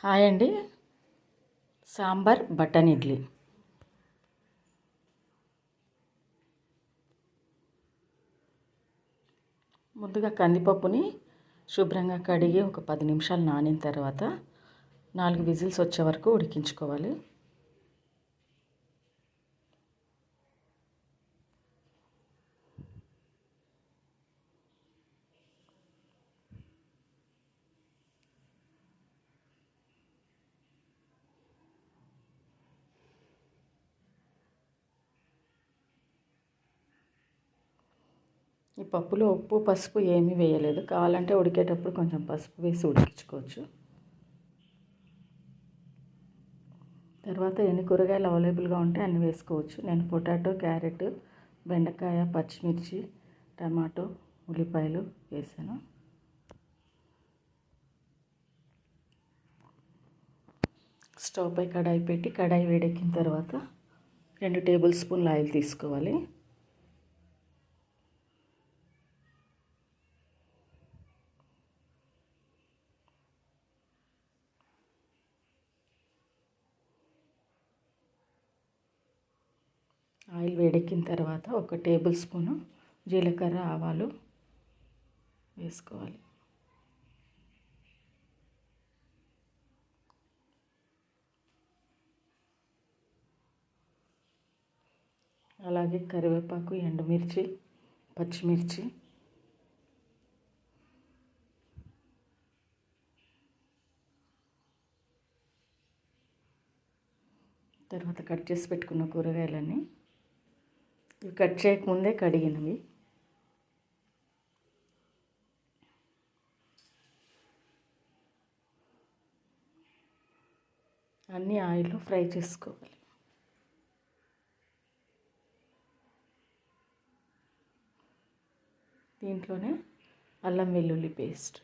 Hi అండి. Sambar button idli. ముందుగా కందిపప్పుని శుభ్రంగా కడిగి ఒక 10 నిమిషాలు నానిన తర్వాత 4 విజిల్స్ వచ్చే వరకు ఉడికించుకోవాలి. ఈ పప్పులో ఉప్పు పసుపు ఏమీ వేయలేదు. కావాలంటే ఉడికేటప్పుడు కొంచెం పసుపు వేసి ఉడికించుకోవచ్చు. తర్వాత ఎన్ని కూరగాయలు అవైలబుల్గా ఉంటే అన్ని వేసుకోవచ్చు. నేను పొటాటో, క్యారెట్, బెండకాయ, పచ్చిమిర్చి, టమాటో, ఉల్లిపాయలు వేసాను. స్టవ్ పై కడాయి పెట్టి కడాయి వేడెక్కిన తర్వాత 2 టేబుల్ స్పూన్ల ఆయిల్ తీసుకోవాలి. ఆయిల్ వేడెక్కిన తర్వాత 1 టేబుల్ స్పూను జీలకర్ర, ఆవాలు వేసుకోవాలి. అలాగే కరివేపాకు, ఎండుమిర్చి, పచ్చిమిర్చి, తర్వాత కట్ చేసి పెట్టుకున్న కూరగాయలన్నీ, ఇవి కట్ చేయకముందే కడిగినవి, అన్నీ ఆయిల్లో ఫ్రై చేసుకోవాలి. దీంట్లోనే అల్లం వెల్లుల్లి పేస్ట్,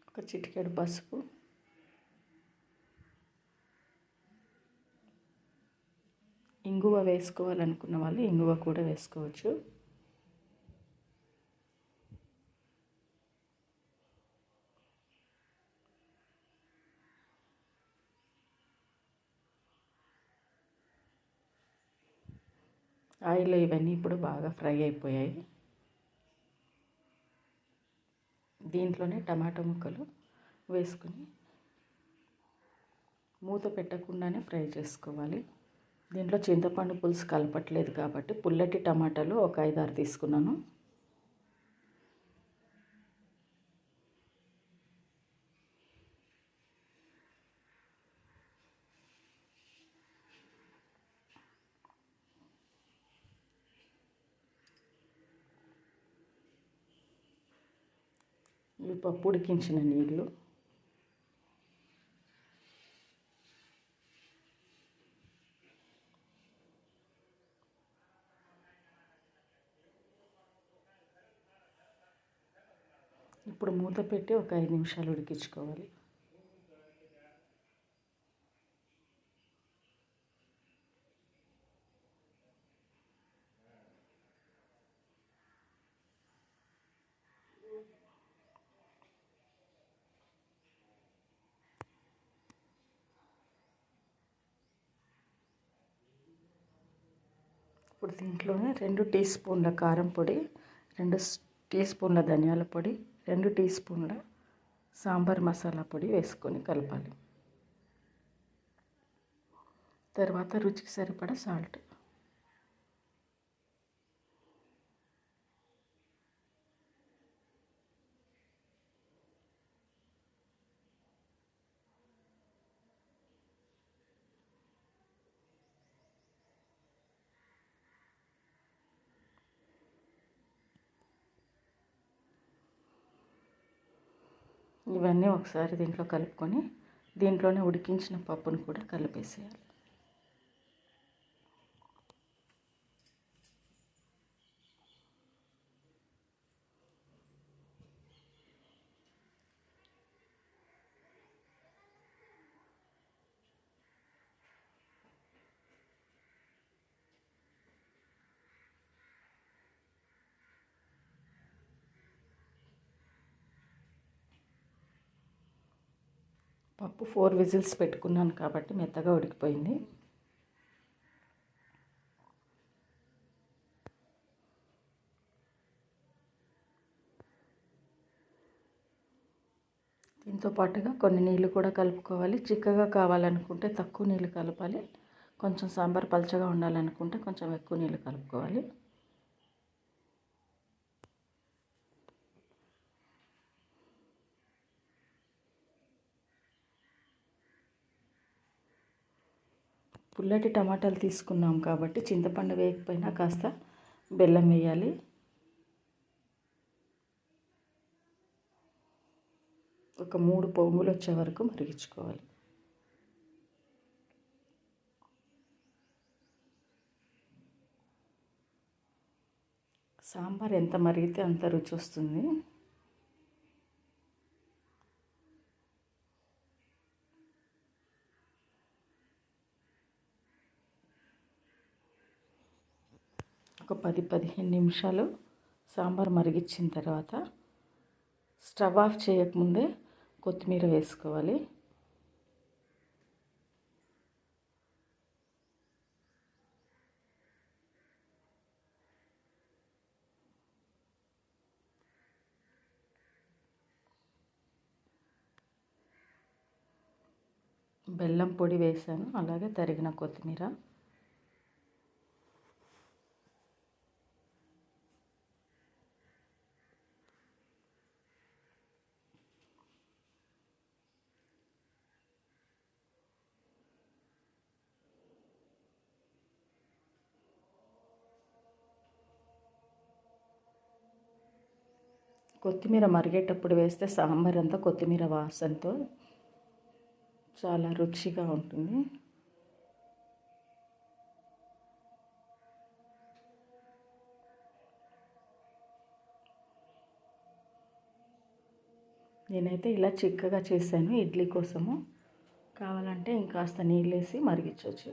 ఒక చిటికెడు పసుపు, ఇంగువ వేసుకోవాలనుకున్న వాళ్ళు ఇంగువ కూడా వేసుకోవచ్చు. ఆయిల్లో ఇవన్నీ ఇప్పుడు బాగా ఫ్రై అయిపోయాయి. దీంట్లోనే టమాటా ముక్కలు వేసుకొని మూత పెట్టకుండానే ఫ్రై చేసుకోవాలి. దీంట్లో చింతపండు పులుసు కలపట్లేదు కాబట్టి పుల్లటి టమాటాలు ఒక 5-6 తీసుకున్నాను. ఇవి పప్పు ఉడికించిన నీళ్ళు, ఇప్పుడు మూత పెట్టి ఒక 5 నిమిషాలు ఉడికించుకోవాలి. ఇప్పుడు దీంట్లోనే 2 టీ స్పూన్ల కారం పొడి, 2 టీ స్పూన్ల ధనియాల పొడి, 2 టీ స్పూన్ల సాంబార్ మసాలా పొడి వేసుకొని కలపాలి. తర్వాత రుచికి సరిపడా సాల్ట్. ఇవన్నీ ఒకసారి దీంట్లో కలుపుకొని దీంట్లోనే ఉడికించిన పప్పును కూడా కలిపేసేయాలి. పప్పు 4 విజిల్స్ పెట్టుకున్నాను కాబట్టి మెత్తగా ఉడికిపోయింది. దీంతో పాటుగా కొన్ని నీళ్ళు కూడా కలుపుకోవాలి. చిక్కగా కావాలనుకుంటే తక్కువ నీళ్ళు కలపాలి. కొంచెం సాంబార్ పలచగా ఉండాలనుకుంటే కొంచెం ఎక్కువ నీళ్ళు కలుపుకోవాలి. పుల్లటి టమాటాలు తీసుకున్నాం కాబట్టి చింతపండు వేయకపోయినా కాస్త బెల్లం వేయాలి. ఒక 3 పొంగులు వచ్చే వరకు మరిగించుకోవాలి. సాంబార్ ఎంత మరిగితే అంత రుచి వస్తుంది. ఒక 10-15 నిమిషాలు సాంబార్ మరిగించిన తర్వాత స్టవ్ ఆఫ్ చేయకముందే కొత్తిమీర వేసుకోవాలి. బెల్లం పొడి వేసాను, అలాగే తరిగిన కొత్తిమీర. కొత్తిమీర మరిగేటప్పుడు వేస్తే సాంబార్ అంతా కొత్తిమీర వాసనతో చాలా రుచిగా ఉంటుంది. నేనైతే ఇలా చిక్కగా చేశాను ఇడ్లీ కోసము. కావాలంటే ఇంకాస్త నీళ్ళు వేసి మరిగించవచ్చు.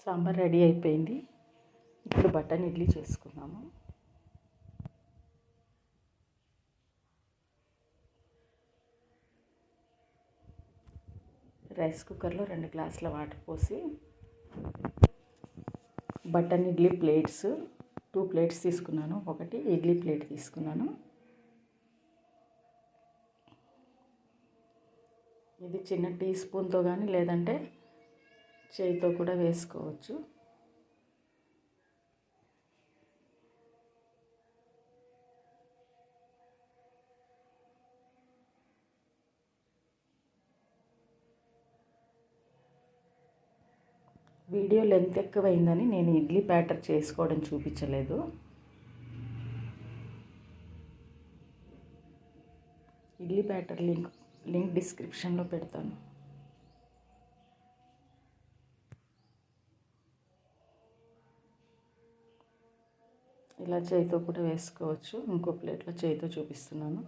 సాంబార్ రెడీ అయిపోయింది. ఇప్పుడు బటన్ ఇడ్లీ చేసుకున్నాము. రైస్ కుక్కర్లో 2 గ్లాసుల వాటర్ పోసి బటన్ ఇడ్లీ ప్లేట్స్ 2 ప్లేట్స్ తీసుకున్నాను. ఒకటి ఇడ్లీ ప్లేట్ తీసుకున్నాను. ఇది చిన్న టీ స్పూన్తో కానీ లేదంటే చేయితో కూడా వేసుకోవచ్చు. వీడియో లెంత్ ఎక్కువైందని నేను ఇడ్లీ బ్యాటర్ చేసుకోవడం చూపించలేదు. ఇడ్లీ బ్యాటర్ లింక్ డిస్క్రిప్షన్లో పెడతాను. ఇలా చేయితో కూడా వేసుకోవచ్చు. ఇంకో ప్లేట్లో చేయితో చూపిస్తున్నాను.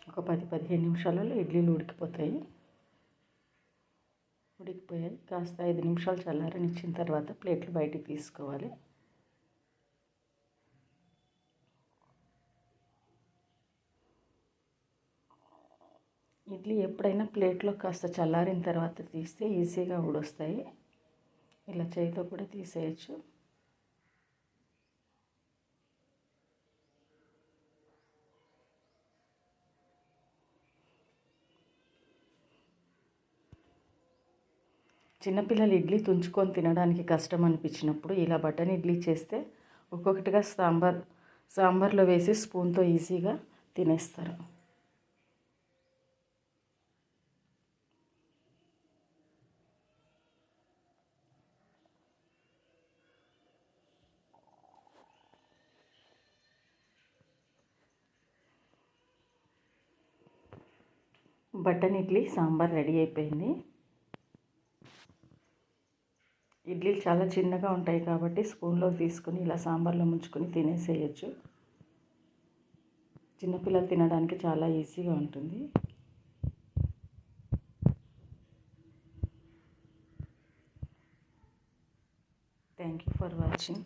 ఒక 10-15 నిమిషాలలో ఇడ్లీలు ఉడికిపోయాయి. కాస్త 5 నిమిషాలు చల్లారనిచ్చిన తర్వాత ప్లేట్లు బయటికి తీసుకోవాలి. ఇడ్లీ ఎప్పుడైనా ప్లేట్లో కాస్త చల్లారిన తర్వాత తీస్తే ఈజీగా ఊడొస్తాయి. ఇలా చేయితో కూడా తీసేయచ్చు. చిన్నపిల్లలు ఇడ్లీ తుంచుకొని తినడానికి కష్టం అనిపించినప్పుడు ఇలా బటన్ ఇడ్లీ చేస్తే ఒక్కొక్కటిగా సాంబార్లో వేసి స్పూన్తో ఈజీగా తినేస్తారు. బటన్ ఇడ్లీ సాంబార్ రెడీ అయిపోయింది. ఇడ్లీలు చాలా చిన్నగా ఉంటాయి కాబట్టి స్పూన్లో తీసుకుని ఇలా సాంబార్లో ముంచుకొని తినేసేయచ్చు. చిన్నపిల్లలు తినడానికి చాలా ఈజీగా ఉంటుంది. Thank you for watching.